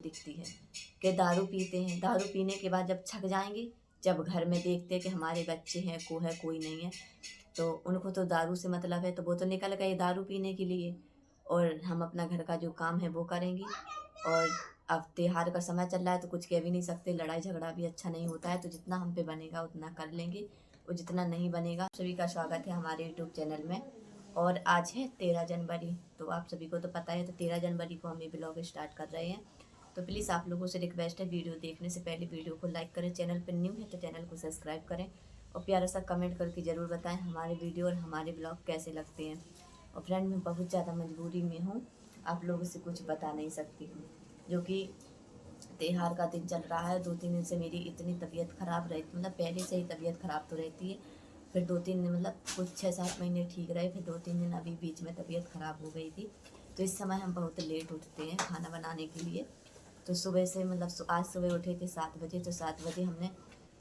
दिखती है कि दारू पीते हैं, दारू पीने के बाद जब छक जाएंगे, जब घर में देखते हैं कि हमारे बच्चे हैं, को है कोई नहीं है, तो उनको तो दारू से मतलब है, तो वो तो निकल गए दारू पीने के लिए, और हम अपना घर का जो काम है वो करेंगे। और अब त्योहार का समय चल रहा है तो कुछ कह भी नहीं सकते, लड़ाई झगड़ा भी अच्छा नहीं होता है, तो जितना हम पे बनेगा उतना कर लेंगे, और जितना नहीं बनेगा। सभी का स्वागत है हमारे यूट्यूब चैनल में। और आज है 13 जनवरी, तो आप सभी को तो पता है, तो 13 जनवरी को हम ये ब्लॉग स्टार्ट कर रहे हैं। तो प्लीज़ आप लोगों से रिक्वेस्ट है, वीडियो देखने से पहले वीडियो को लाइक करें, चैनल पर न्यू है तो चैनल को सब्सक्राइब करें, और प्यारा सा कमेंट करके ज़रूर बताएं हमारे वीडियो और हमारे ब्लॉग कैसे लगते हैं। और फ्रेंड, मैं बहुत ज़्यादा मजबूरी में हूँ, आप लोगों से कुछ बता नहीं सकती हूँ, जो कि त्योहार का दिन चल रहा है। 2-3 दिन से मेरी इतनी तबीयत ख़राब रहती, मतलब पहले से ही तबीयत ख़राब तो रहती है, फिर 2-3 दिन मतलब कुछ 6-7 महीने ठीक रहे, फिर 2-3 दिन अभी बीच में तबीयत ख़राब हो गई थी। तो इस समय हम बहुत लेट उठते हैं खाना बनाने के लिए। तो सुबह से मतलब आज सुबह उठे थे 7 बजे, तो 7 बजे हमने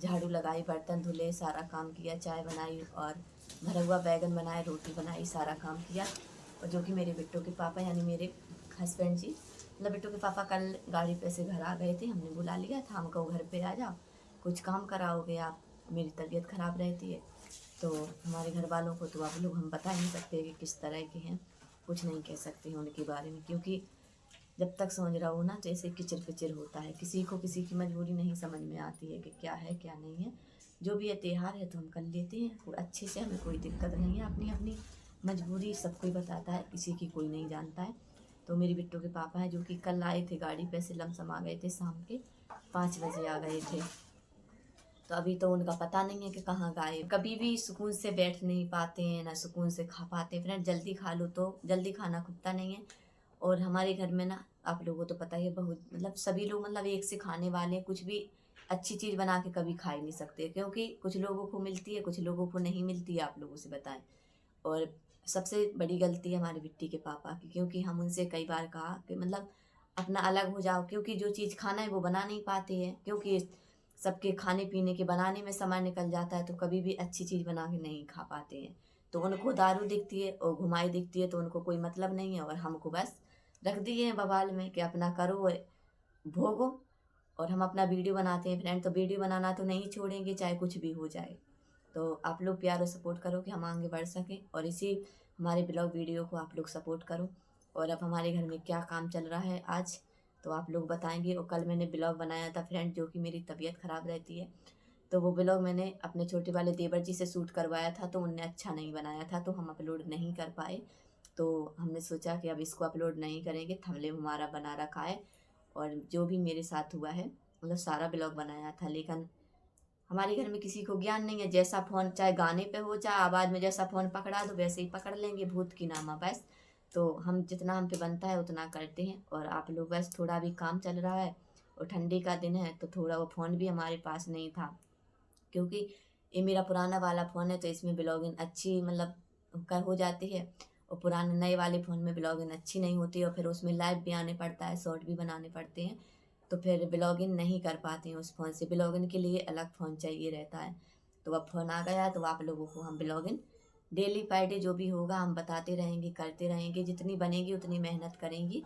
झाड़ू लगाई, बर्तन धुले, सारा काम किया, चाय बनाई और भरा हुआ बैगन बनाए, रोटी बनाई, सारा काम किया। और जो कि मेरे बिट्टू के पापा यानी मेरे हस्बैंड जी, मतलब बिट्टू के पापा कल गाड़ी पे से घर आ गए थे, हमने बुला लिया था, हमको घर पे आ जाओ, कुछ काम कराओगे आप, मेरी तबीयत ख़राब रहती है। तो हमारे घर वालों को तो आप लोग हम बता नहीं सकते कि किस तरह के हैं, कुछ नहीं कह सकते हैं उनके बारे में, क्योंकि जब तक समझ रहा हो ना तो ऐसे किचिर पिचिर होता है, किसी को किसी की मजबूरी नहीं समझ में आती है कि क्या है क्या नहीं है। जो भी है त्योहार है तो हम कर लेते हैं और अच्छे से, हमें कोई दिक्कत नहीं है। अपनी अपनी मजबूरी सब कोई बताता है, किसी की कोई नहीं जानता है। तो मेरी बिट्टू के पापा हैं, जो कि कल आए थे गाड़ी पे से, लमसम आ गए थे, शाम के 5 बजे आ गए थे। तो अभी तो उनका पता नहीं है कि कहाँ गए। कभी भी सुकून से बैठ नहीं पाते हैं, ना सुकून से खा पाते। फ्रेंड, जल्दी खा लो तो जल्दी खाना खुलता नहीं है। और हमारे घर में ना, आप लोगों को तो पता ही है, बहुत मतलब सभी लोग मतलब एक से खाने वाले, कुछ भी अच्छी चीज़ बना के कभी खा ही नहीं सकते, क्योंकि कुछ लोगों को मिलती है, कुछ लोगों को नहीं मिलती है, आप लोगों से बताएं। और सबसे बड़ी गलती है हमारी बिट्टी के पापा की, क्योंकि हम उनसे कई बार कहा कि मतलब अपना अलग हो जाओ, क्योंकि जो चीज़ खाना है वो बना नहीं पाते हैं, क्योंकि सबके खाने पीने के बनाने में समय निकल जाता है, तो कभी भी अच्छी चीज़ बना के नहीं खा पाते हैं। तो उनको दारू दिखती है और घुमाई दिखती है, तो उनको कोई मतलब नहीं है, और हमको बस रख दिए हैं बवाल में कि अपना करो और भोगो। और हम अपना वीडियो बनाते हैं फ्रेंड, तो वीडियो बनाना तो नहीं छोड़ेंगे, चाहे कुछ भी हो जाए। तो आप लोग प्यार और सपोर्ट करो कि हम आगे बढ़ सकें, और इसी हमारे ब्लॉग वीडियो को आप लोग सपोर्ट करो। और अब हमारे घर में क्या काम चल रहा है आज, तो आप लोग बताएंगे। और कल मैंने ब्लॉग बनाया था फ्रेंड, जो कि मेरी तबीयत ख़राब रहती है, तो वो ब्लॉग मैंने अपने छोटे वाले देवर जी से शूट करवाया था, तो उनने अच्छा नहीं बनाया था, तो हम अपलोड नहीं कर पाए। तो हमने सोचा कि अब इसको अपलोड नहीं करेंगे, थंबनेल हमारा बना रखा है। और जो भी मेरे साथ हुआ है, मतलब सारा ब्लॉग बनाया था, लेकिन हमारे घर में किसी को ज्ञान नहीं है। जैसा फ़ोन चाहे गाने पे हो, चाहे आवाज़ में, जैसा फ़ोन पकड़ा दो वैसे ही पकड़ लेंगे, भूत की नामा बस। तो हम जितना हम पे बनता है उतना करते हैं। और आप लोग बस, थोड़ा भी काम चल रहा है और ठंडी का दिन है, तो थोड़ा वो फ़ोन भी हमारे पास नहीं था, क्योंकि ये मेरा पुराना वाला फ़ोन है, तो इसमें ब्लॉगिंग अच्छी मतलब कर हो जाती है। और पुराने नए वाले फ़ोन में ब्लॉगिंग अच्छी नहीं होती, और फिर उसमें लाइव भी आने पड़ता है, शॉर्ट भी बनाने पड़ते हैं, तो फिर ब्लॉगिंग नहीं कर पाते हैं उस फ़ोन से। ब्लॉगिंग के लिए अलग फ़ोन चाहिए रहता है। तो अब फ़ोन आ गया है, तो आप लोगों को हम ब्लॉगिंग डेली बाय डे जो भी होगा हम बताते रहेंगे, करते रहेंगे, जितनी बनेगी उतनी मेहनत करेंगी,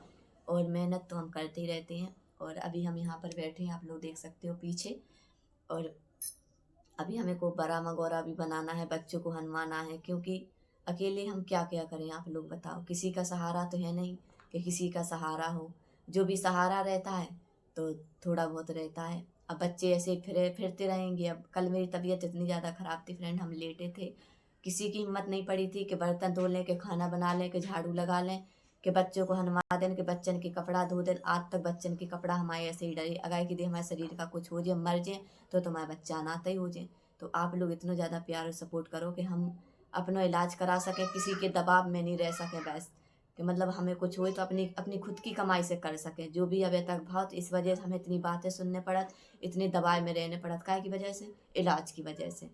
और मेहनत तो हम करते ही रहते हैं। और अभी हम यहाँ पर बैठे हैं, आप लोग देख सकते हो पीछे। और अभी हमें को बड़ा मगोरा भी बनाना है, बच्चों को हनवाना है, क्योंकि अकेले हम क्या क्या करें, आप लोग बताओ। किसी का सहारा तो है नहीं कि किसी का सहारा हो। जो भी सहारा रहता है तो थोड़ा बहुत रहता है। अब बच्चे ऐसे फिरते रहेंगे। अब कल मेरी तबीयत इतनी ज़्यादा ख़राब थी फ्रेंड, हम लेटे थे, किसी की हिम्मत नहीं पड़ी थी कि बर्तन धो लें, कि खाना बना लें, कि झाड़ू लगा लें, कि बच्चों को हनवा दें, कि बच्चन के कपड़ा धो दें। आज तक बच्चन के कपड़ा हमारे ऐसे ही डरे, अगर कि दे हमारे शरीर का कुछ हो जाए, मर जाए, तो तुम्हारा बच्चा अनाथ ही हो जाए। तो आप लोग इतना ज़्यादा प्यार और सपोर्ट करो कि हम अपना इलाज करा सकें, किसी के दबाव में नहीं रह सकें, बस कि मतलब हमें कुछ हुए तो अपनी अपनी खुद की कमाई से कर सकें। जो भी अभी तक बहुत, इस वजह से हमें इतनी बातें सुनने पड़त, इतने दबाव में रहने पड़त, काय की वजह से, इलाज की वजह से।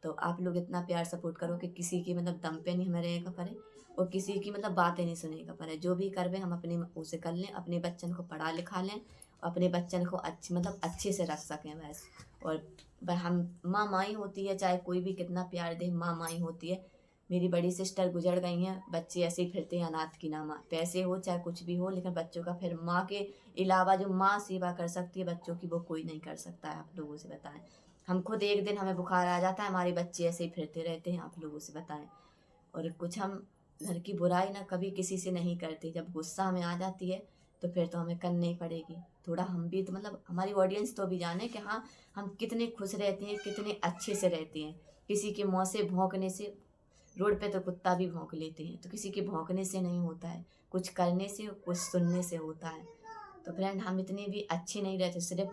तो आप लोग इतना प्यार सपोर्ट करो कि किसी की मतलब दम पे नहीं हमें रहेगा पड़े, और किसी की मतलब बातें नहीं सुनेगा पड़े। जो भी करवे हम अपने उसे कर लें, अपने बच्चन को पढ़ा लिखा लें, और अपने बच्चन को अच्छे मतलब अच्छे से रख सकें बस। और हम माँ माई होती है, चाहे कोई भी कितना प्यार दे, माँ माई होती है। मेरी बड़ी सिस्टर गुजर गई हैं, बच्चे ऐसे ही फिरते हैं अनाथ की नामा। पैसे हो चाहे कुछ भी हो, लेकिन बच्चों का फिर माँ के अलावा जो माँ सेवा कर सकती है बच्चों की, वो कोई नहीं कर सकता है। आप लोगों से बताएं, हम खुद एक दिन हमें बुखार आ जाता है, हमारे बच्चे ऐसे ही फिरते रहते हैं। आप लोगों से बताएं। और कुछ हम घर की बुराई ना कभी किसी से नहीं करते, जब गुस्सा हमें आ जाती है तो फिर तो हमें करनी ही पड़ेगी। थोड़ा हम भी तो मतलब हमारी ऑडियंस तो भी जाने कि हाँ हम कितने खुश रहते हैं, कितने अच्छे से रहते हैं। किसी के मुँह से भौंकने से, रोड पे तो कुत्ता भी भौंक लेते हैं, तो किसी के भौंकने से नहीं होता है, कुछ करने से कुछ सुनने से होता है। तो फ्रेंड हम इतने भी अच्छे नहीं रहते, सिर्फ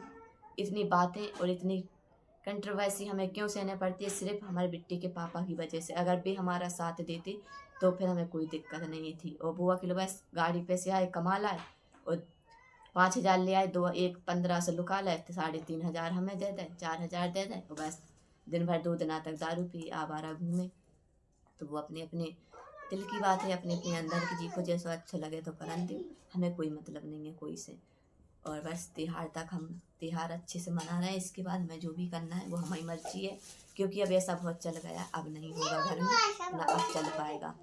इतनी बातें और इतनी कंट्रोवर्सी हमें क्यों सहने पड़ती है, सिर्फ हमारे बिट्टी के पापा की वजह से। अगर भी हमारा साथ देते तो फिर हमें कोई दिक्कत नहीं थी। और बुआ के लोग बस गाड़ी पे से आए, कमा लाए और 5,000 ले आए, दो एक 15 से लुका लाए, तो 3,500 हमें दे दें, 4,000 दे दें, और बस दिन भर 2 दिन तक दारू पी आवारा घूमे। तो वो अपने अपने दिल की बात है, अपने अपने अंदर की जी को जैसा अच्छा लगे तो करन दो, हमें कोई मतलब नहीं है कोई से। और बस त्योहार तक हम त्योहार अच्छे से मना रहे हैं, इसके बाद हमें जो भी करना है वो हमारी मर्जी है, क्योंकि अब ऐसा बहुत चल गया, अब नहीं होगा घर में ना, अब चल पाएगा।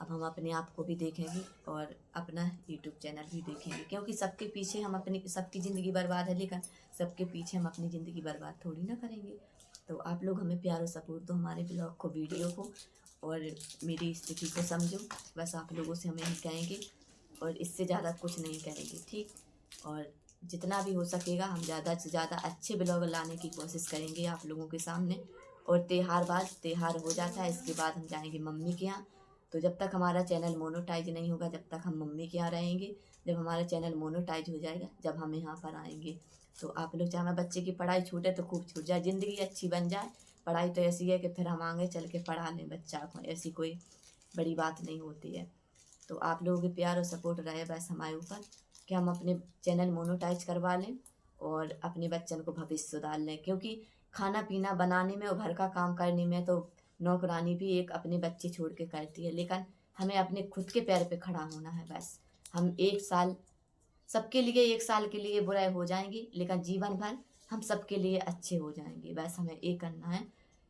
अब हम अपने आप को भी देखेंगे और अपना यूट्यूब चैनल भी देखेंगे, क्योंकि सबके पीछे हम अपनी, सबकी ज़िंदगी बर्बाद है लेकिन सबके पीछे हम अपनी ज़िंदगी बर्बाद थोड़ी ना करेंगे। तो आप लोग हमें प्यार और सपोर्ट दो, हमारे ब्लॉग को, वीडियो को, और मेरी स्थिति को समझो। बस आप लोगों से हम यही कहेंगे और इससे ज़्यादा कुछ नहीं करेंगे, ठीक। और जितना भी हो सकेगा हम ज़्यादा से ज़्यादा अच्छे ब्लॉग लाने की कोशिश करेंगे आप लोगों के सामने। और त्योहार हो जाता है, इसके बाद हम जाएंगे मम्मी के यहाँ। तो जब तक हमारा चैनल मोनेटाइज नहीं होगा, जब तक हम मम्मी के यहाँ रहेंगे। जब हमारा चैनल मोनेटाइज हो जाएगा, जब हम यहाँ पर आएंगे, तो आप लोग, चाहे हमारे बच्चे की पढ़ाई छूटे तो खूब छूट जाए, ज़िंदगी अच्छी बन जाए। पढ़ाई तो ऐसी है कि फिर हम आगे चल के पढ़ा लें बच्चा को, ऐसी कोई बड़ी बात नहीं होती है। तो आप लोगों के प्यार और सपोर्ट रहे बस हमारे ऊपर, कि हम अपने चैनल मोनेटाइज करवा लें और अपने बच्चन को भविष्य सुधार लें। क्योंकि खाना पीना बनाने में और घर का काम करने में तो नौकरानी भी एक अपने बच्चे छोड़ के करती है, लेकिन हमें अपने खुद के पैर पे खड़ा होना है। बस हम 1 साल सबके लिए, 1 साल के लिए बुरे हो जाएंगे, लेकिन जीवन भर हम सबके लिए अच्छे हो जाएंगे। बस हमें ये करना है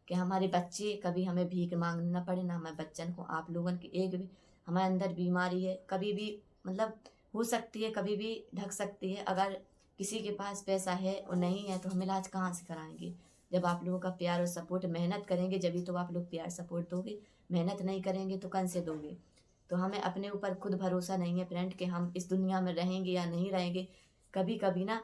कि हमारे बच्चे कभी हमें भीख मांगना ना पड़े, ना हमारे बच्चन को। आप लोगों की एक भी हमारे अंदर बीमारी है, कभी भी मतलब हो सकती है, कभी भी ढक सकती है। अगर किसी के पास पैसा है और नहीं है तो हम इलाज कहाँ से कराएंगे। जब आप लोगों का प्यार और सपोर्ट, मेहनत करेंगे जभी तो आप लोग प्यार सपोर्ट दोगे, मेहनत नहीं करेंगे तो कहाँ से दोगे। तो हमें अपने ऊपर खुद भरोसा नहीं है फ्रेंड, कि हम इस दुनिया में रहेंगे या नहीं रहेंगे। कभी कभी ना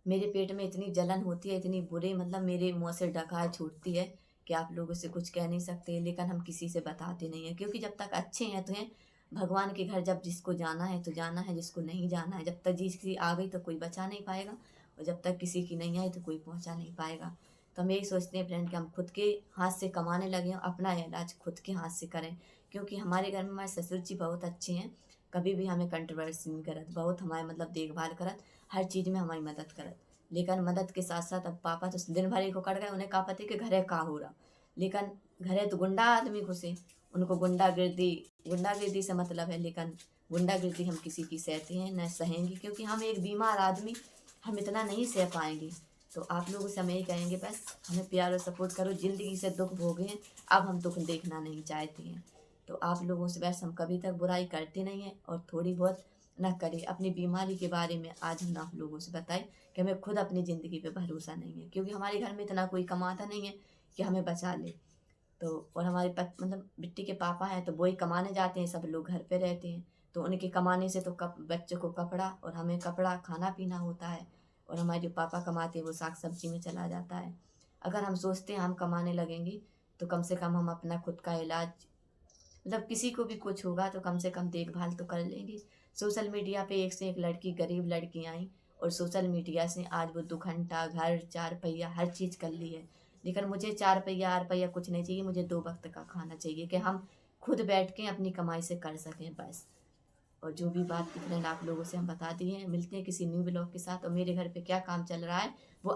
मेरे पेट में इतनी जलन होती है, इतनी बुरी, मतलब मेरे मुँह से डकार छूटती है कि आप लोगों से कुछ कह नहीं सकते, लेकिन हम किसी से बताते नहीं हैं। क्योंकि जब तक अच्छे हैं तो हैं, भगवान के घर जब जिसको जाना है तो जाना है, जिसको नहीं जाना है, जब तक जिसकी आ गई तो कोई बचा नहीं पाएगा, और जब तक किसी की नहीं आई तो कोई पहुंचा नहीं पाएगा। तो हम यही सोचते हैं फ्रेंड कि हम खुद के हाथ से कमाने लगे हैं, अपना इलाज खुद के हाथ से करें। क्योंकि हमारे घर में हमारे ससुर जी बहुत अच्छे हैं, कभी भी हमें कंट्रोवर्सी नहीं करत, बहुत हमारे मतलब देखभाल करत, हर चीज़ में हमारी मदद करत। लेकिन मदद के साथ साथ अब पापा तो दिन भर ही को कट गए, उन्हें कहा पति कि घरे का हो रहा, लेकिन घरे तो गुंडा आदमी घुसे, उनको गुंडागिर्दी से मतलब है। लेकिन गुंडागिर्दी हम किसी की सहते हैं न सहेंगे, क्योंकि हम एक बीमार आदमी, हम इतना नहीं सह पाएंगे। तो आप लोगों से हम यही कहेंगे, बस हमें प्यार और सपोर्ट करो। ज़िंदगी से दुख भोगे हैं, अब हम दुख देखना नहीं चाहते हैं। तो आप लोगों से बस हम कभी तक बुराई करते नहीं हैं, और थोड़ी बहुत न करें। अपनी बीमारी के बारे में आज हम आप लोगों से बताएं कि हमें खुद अपनी ज़िंदगी पे भरोसा नहीं है, क्योंकि हमारे घर में इतना कोई कमाता नहीं है कि हमें बचा ले। तो और हमारे मतलब बिट्टी के पापा हैं तो वो ही कमाने जाते हैं, सब लोग घर पे रहते हैं, तो उनके कमाने से तो बच्चों को कपड़ा, और हमें कपड़ा खाना पीना होता है। और हमारे जो पापा कमाते हैं वो साग सब्जी में चला जाता है। अगर हम सोचते हैं हम कमाने लगेंगे तो कम से कम हम अपना खुद का इलाज, मतलब किसी को भी कुछ होगा तो कम से कम देखभाल तो कर लेंगे। सोशल मीडिया पे एक से एक लड़की, गरीब लड़की आई, और सोशल मीडिया से आज वो 2 घंटा घर, 4 पहिया हर चीज़ कर ली है। लेकिन मुझे 4 पहिया 8 पहिया कुछ नहीं चाहिए, मुझे 2 वक्त का खाना चाहिए, कि हम खुद बैठ के अपनी कमाई से कर सकें बस। और जो भी बात कितने लाख लोगों से हम बता दिए हैं। मिलते हैं किसी न्यू ब्लॉग के साथ, और मेरे घर पे क्या काम चल रहा है वो